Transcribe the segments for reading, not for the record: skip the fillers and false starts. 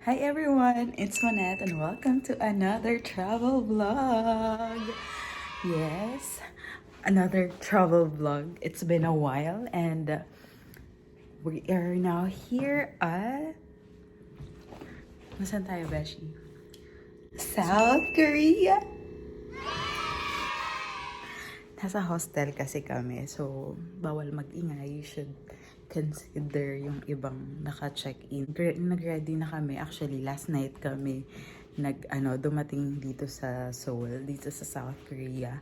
Hi everyone, it's Monette and welcome to another travel vlog. Yes, another travel vlog. It's been a while and we are now here at... Nasaan tayo, Beshi? South Korea! Nasa hostel kasi kami, so bawal mag-ingay. You should consider yung ibang naka-check-in. Nag-ready na kami. Actually, last night kami dumating dito sa Seoul, dito sa South Korea.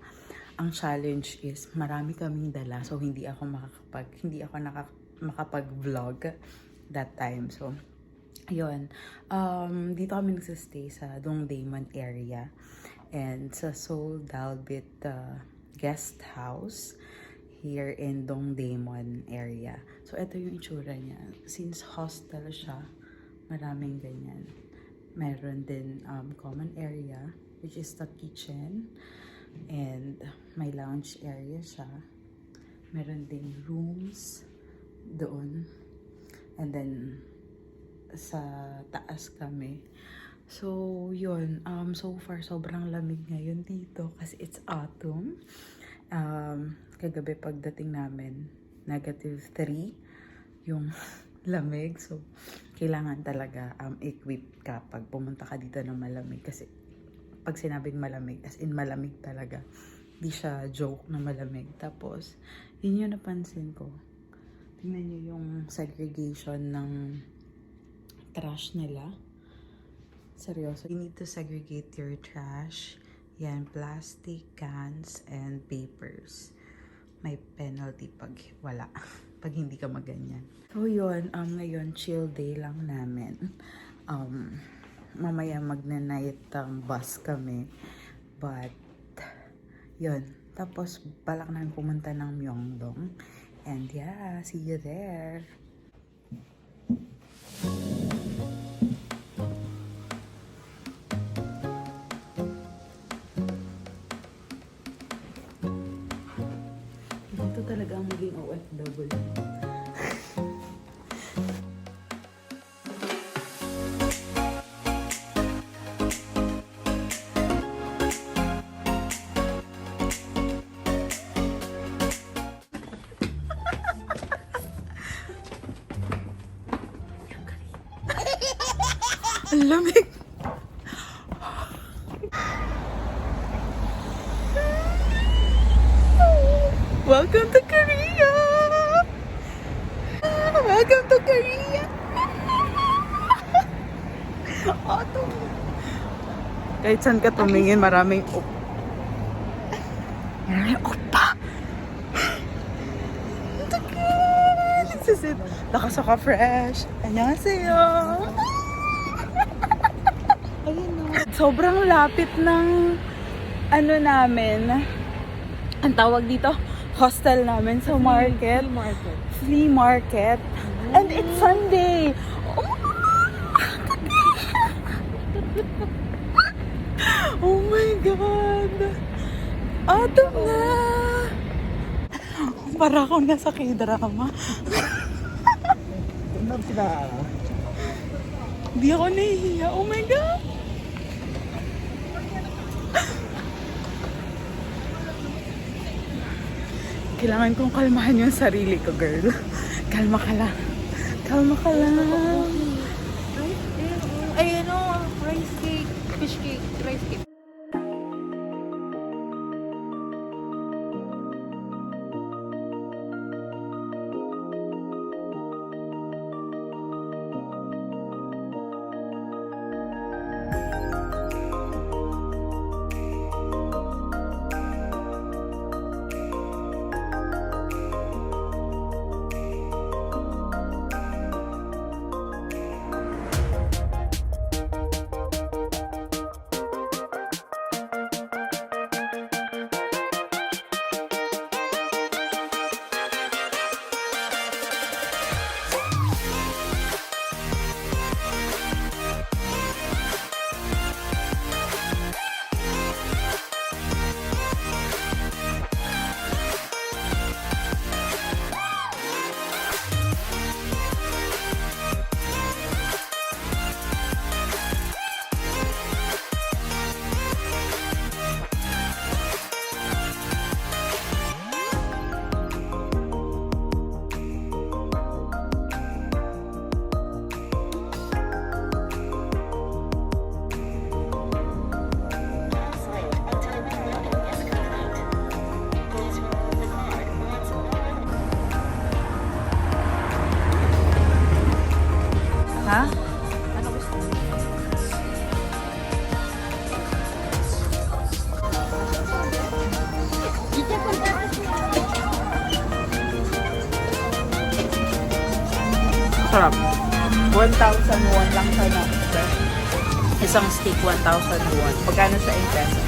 Ang challenge is marami kaming dala, so hindi ako makapag-vlog that time. So, ayun. Dito kami nagsistay sa Dongdaemun area. And sa Seoul Dalbit guest house here in Dongdaemun area. So, ito yung itsura niya. Since hostel siya, maraming ganyan. Meron din common area, which is the kitchen. And may lounge area siya. Meron din rooms doon. And then, sa taas kami. So, yun. So far, sobrang lamig ngayon dito kasi it's autumn. Kagabi pagdating namin, -3 yung lamig. So, kailangan talaga equip ka pag pumunta ka dito ng malamig. Kasi pag sinabing malamig, as in malamig talaga. Di siya joke na malamig. Tapos, yun yung napansin ko. Tingnan nyo yung segregation ng trash nila. Seryoso. You need to segregate your trash. Yan, plastic, cans, and papers. May penalty pag wala. Pag hindi ka maganyan. So yun, ngayon chill day lang namin. Mamaya magna-night bus kami. But, yun. Tapos, balak namin pumunta ng Myeongdong. And yeah, see you there. Ito talaga ang maging OFW. Ang lamig! Welcome to Korea! Welcome to Korea! Autumn! Kahit saan ka tumingin, maraming oppa! Sisit! Lakas ako fresh! Annyeonghaseyo! Ayun na. Sobrang lapit ng namin. Ang tawag dito? Hostel namin sa market. Flea market. And it's Sunday. Oh my God. Autumn na. Para akong nasa K-drama. Hindi ako nahihiya. Oh my God. Kailangan kong kalmahan yung sarili ko, girl. Kalma ka lang. Kalma ka lang. Rice cake, fish cake, rice cake. Sarap. 1,000 won lang siya na. Isang steak, 1,000 won. Pagkano sa peso?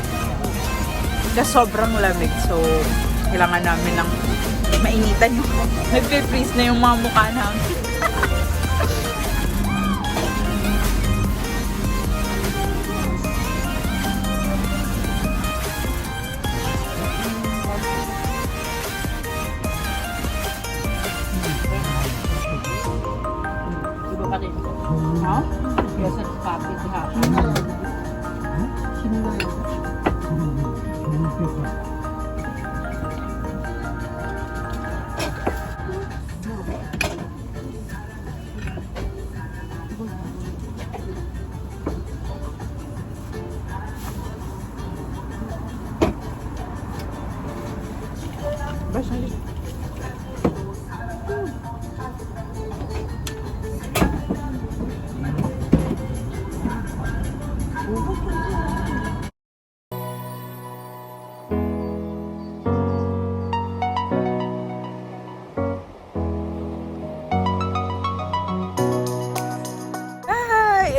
Kasi sobrang lamig. So, kailangan namin ng mainitan yung nagpe-freeze na yung mga mukha namin. Iba pa rin. Ha? Yes, it's coffee. Basta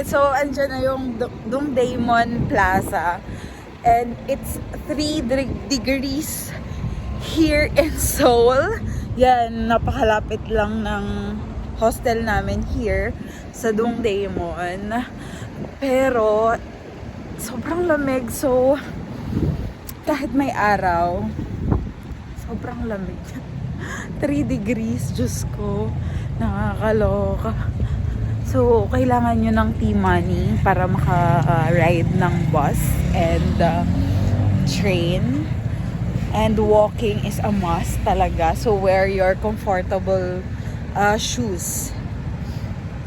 so, andyan na yung Dongdaemun Plaza. And it's 3 degrees here in Seoul. Yan, napakalapit lang ng hostel namin here sa Dongdaemun. Pero, sobrang lamig. So, kahit may araw, sobrang lamig. 3 degrees, Diyos ko. Nakakaloka. So, kailangan nyo ng T-money para maka-ride ng bus and train. And walking is a must talaga. So, wear your comfortable shoes.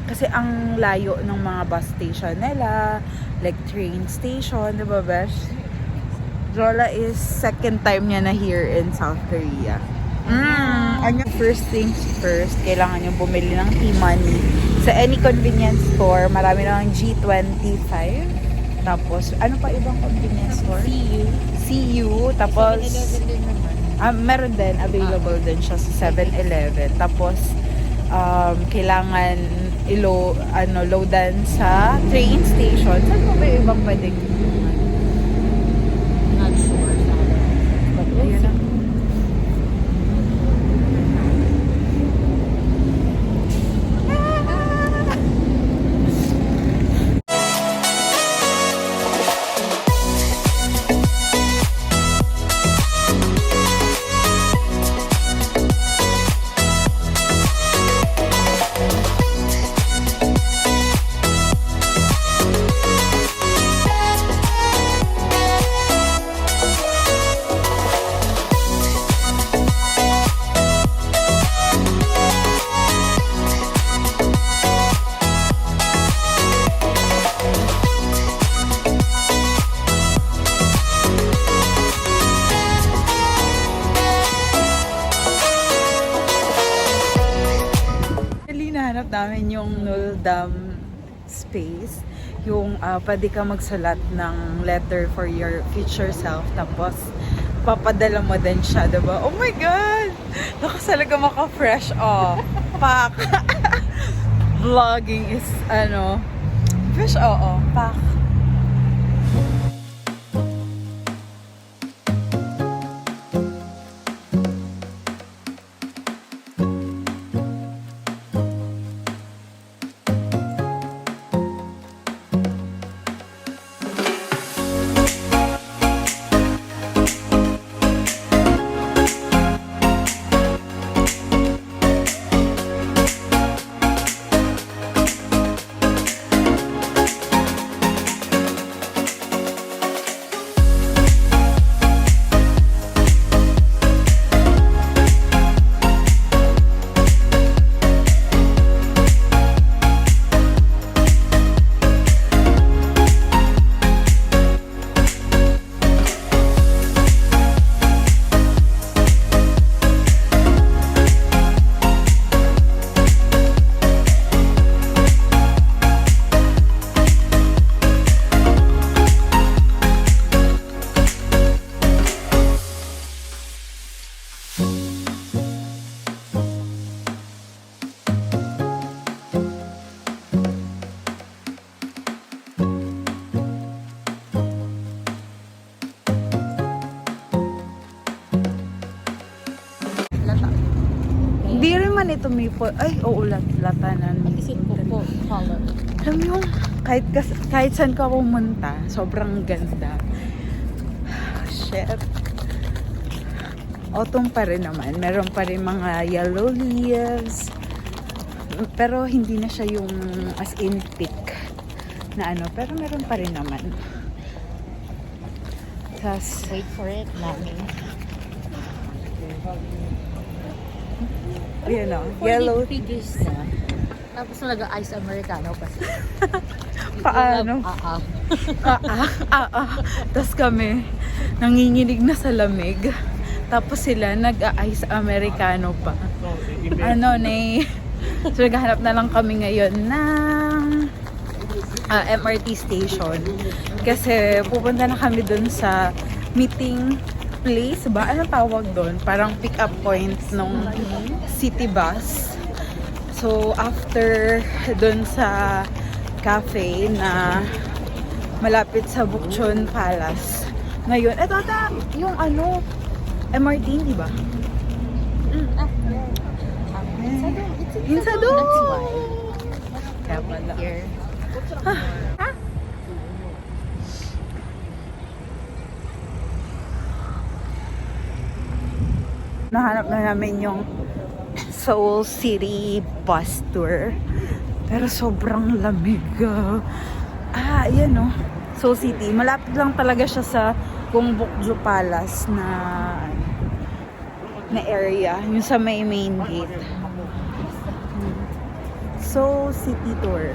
Kasi ang layo ng mga bus station nila, like train station, di ba, Besh? Jola is second time niya na here in South Korea. First things first, kailangan nyo bumili ng T-money sa any convenience store. Marami lang G25. Tapos, ano pa ibang convenience store? CU. Tapos, meron din, available din siya sa 7-Eleven. Tapos, kailangan loadan sa train station. Saan pa ba yung ibang pwedeng? Not sure. But, ayun na. Hinahanap namin yung Nuldam space. Yung pwede ka magsulat ng letter for your future self. Tapos, papadala mo din siya, diba? Oh my God! Lakas talaga maka-fresh off. Pak! Vlogging is, fresh, pak. naman ito may ay, oo, latanan. Isip ko po, color. Alam mo yung kahit saan ka pumunta, sobrang ganda. Shit. Autumn pa rin naman. Meron pa rin mga yellow leaves. Pero hindi na siya yung as in thick na ano. Pero meron pa rin naman. Tas, Wait for it, mami. yun o, yellow. Figures na. Tapos nag-ice americano pa siya. Paano? Tas kami, nanginginig na sa lamig. Tapos sila, nag-ice americano pa. So naghahanap na lang kami ngayon ng MRT station. Kasi pupunta na kami dun sa meeting place ba? Anong tawag doon? Parang pick-up point ng city bus. So, after dun sa cafe na malapit sa Bukchon Palace. Ngayon, eto ata, yung ano, MRT, di ba? It's Insa doon. That's why. Kaya pala. Here. Nahanap na namin yung Seoul City bus tour. Pero sobrang lamig. Ayan o. Seoul City. Malapit lang talaga siya sa Gyeongbokgung Palace na area. Yung sa may main gate. Seoul City tour.